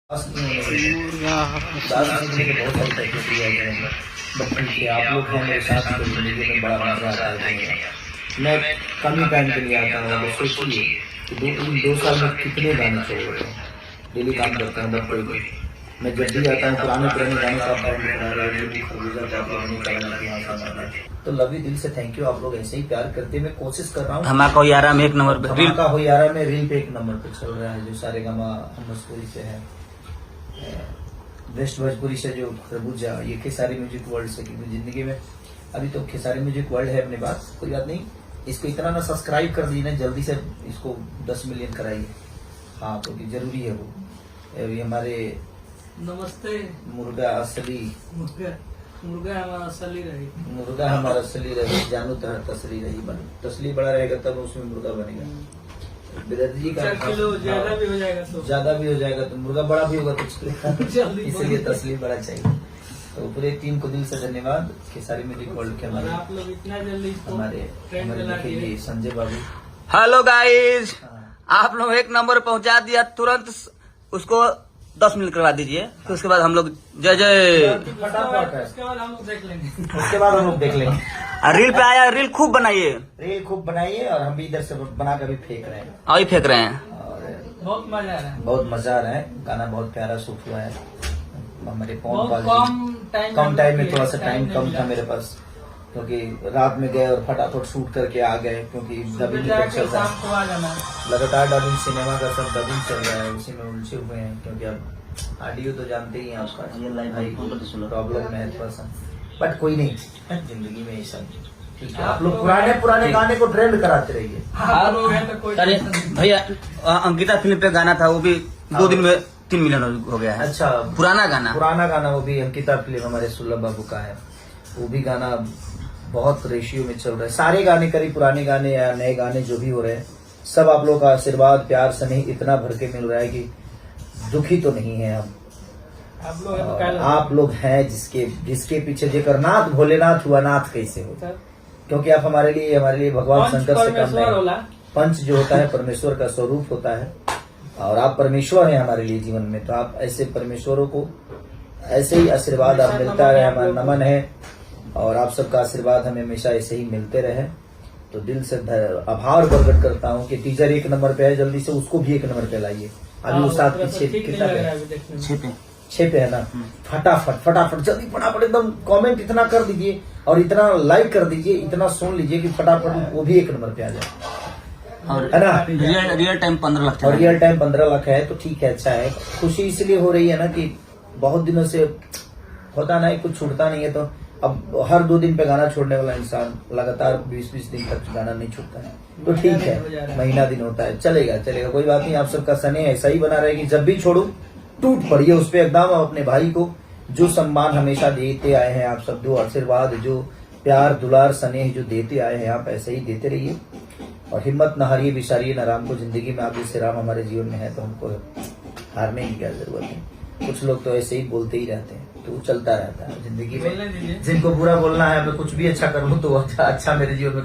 दास सीखने के बहुत सारी प्रक्रिया है। बचपन से आप लोग हैं मेरे साथ, तो जिंदगी में बड़ा मजा आता है। मैं कम ही टाइम के लिए आता हूँ। अब सोचिए कि दो साल में कितने गाने छोड़ रहे हैं। डेली काम करता हूँ, बट कोई मैं जब भी आता हूँ पुराने गाने का तो लव यू दिल से थैंक यू। आप लोग ऐसे ही प्यार करते, मैं कोशिश कर रहा हूँ। धमाका हो यारा में 1 नंबर पे, धमाका हो यारा में रील पे 1 नंबर पे चल रहा है। जो सारे गामा मस्कुरी से है, वेस्ट भोजपुरी से जो खरबूजा, ये खेसारी म्यूजिक वर्ल्ड से। क्योंकि जिंदगी में अभी तो खेसारी म्यूजिक वर्ल्ड है अपने पास, कोई बात नहीं। इसको इतना ना सब्सक्राइब कर दीजिए ना, जल्दी से इसको 10 मिलियन कराइए। हाँ, क्योंकि जरूरी है वो। अभी हमारे नमस्ते मुर्गा असली, मुर्गा हमारा असली रही, मुर्गा हमारा असली रही, जानू तरह तसली रही। तसली बड़ा रहेगा तब उसमें मुर्गा बनेगा। बिरद जी का 4 किलो ज्यादा भी हो जाएगा तो मुर्गा बड़ा भी होगा तो चलेगा। इसलिए तसली बड़ा चाहिए। तो पूरे टीम को दिल से धन्यवाद। खेसारी म्यूजिक वर्ल्ड के हमारे आप लोग इतना जल्दी हमारे संजय बाबू। हेलो गाइस, आप लोग 1 नंबर पहुंचा दिया। तुरंत उसको 10 मिनट करवा दीजिए, फिर उसके बाद हम लोग जय जय। फटाफट है, उसके बाद हम लोग देख लेंगे। उसके बाद हम लोग देख लेंगे। रील पे आया, रील खूब बनाइए, रील खूब बनाइए। और हम भी इधर से बना कर भी फेंक रहे हैं, अभी फेंक रहे हैं। और बहुत मजा आ रहा है, बहुत मजा आ रहा है। गाना बहुत प्यारा शूट हुआ है। हमारे कम टाइम में थोड़ा सा टाइम कम था मेरे पास, क्योंकि रात में गए और फटाफट शूट करके आ गए। क्योंकि डबिंग चल रहा है लगातार, डबिंग सिनेमा का सब डबिंग चल रहा है, उसी में उलझे हुए हैं। क्योंकि अब ऑडियो तो जानते ही हैं आपका प्रॉब्लम में है थोड़ा सा, बट कोई नहीं, जिंदगी में ऐसा ठीक है। आप लोग पुराने गाने को ट्रेंड कराते रहिए। अरे भैया, अंकिता फिल्म पे गाना था, वो भी 2 दिन में 3 मिलियन हो गया है। अच्छा, पुराना गाना वो भी अंकिता फिल्म हमारे सुलभ बाबू का है। वो भी गाना बहुत रेशियो में चल रहा है। सारे गाने करीब, पुराने गाने या नए गाने जो भी हो रहे हैं, सब आप लोग का आशीर्वाद, प्यार, स्नेह इतना भर के मिल रहा है कि दुखी तो नहीं है हम। आप लोग हैं जिसके पीछे जेकर नाथ भोलेनाथ हुआ, नाथ कैसे हो। क्योंकि आप हमारे लिए भगवान शंकर से कम नहीं। पंच जो होता है परमेश्वर का स्वरूप होता है, और आप परमेश्वर हैं हमारे लिए जीवन में। तो आप ऐसे परमेश्वरों को ऐसे ही आशीर्वाद आप मिलता रहे, हमारा नमन है। और आप सबका आशीर्वाद हमें हमेशा ऐसे ही मिलते रहे। तो दिल से आभार प्रकट करता हूँ कि टीचर 1 नंबर पे है, जल्दी से उसको भी 1 नंबर पे लाइए। अभी उस्ताद की कितना पे 6 पे है ना। फटाफट जल्दी फटाफट एकदम कमेंट इतना कर दीजिए और इतना लाइक कर दीजिए, इतना सुन लीजिए कि फटाफट वो भी 1 नंबर पे आ जाए, और है ना। रियल टाइम 15 लाख, और रियल टाइम 15 लाख है तो ठीक है, अच्छा है। खुशी इसलिए हो रही है ना कि बहुत दिनों से होता नहीं, कुछ छूटता नहीं है। तो अब हर 2 दिन पे गाना छोड़ने वाला इंसान लगातार 20-20 दिन तक गाना नहीं छूटता है, तो ठीक है। महीना दिन होता है, चलेगा कोई बात नहीं। आप सबका स्नेह ऐसा ही बना रहेगी। जब भी छोड़ू टूट पड़िए उस पे एकदम। अपने भाई को जो सम्मान हमेशा देते आए हैं आप सब, जो आशीर्वाद, जो प्यार दुलार स्नेह जो देते आए हैं, आप ऐसे ही देते रहिए। और हिम्मत न हारिए, विसारिए न राम को। जिंदगी में आप जैसे राम हमारे जीवन में है, तो हमको हारने की क्या जरूरत है। कुछ लोग तो ऐसे ही बोलते ही रहते हैं, तो चलता रहता है जिंदगी में। जिनको बुरा बोलना है, मैं कुछ भी अच्छा करूँ तो अच्छा मेरे जीवन में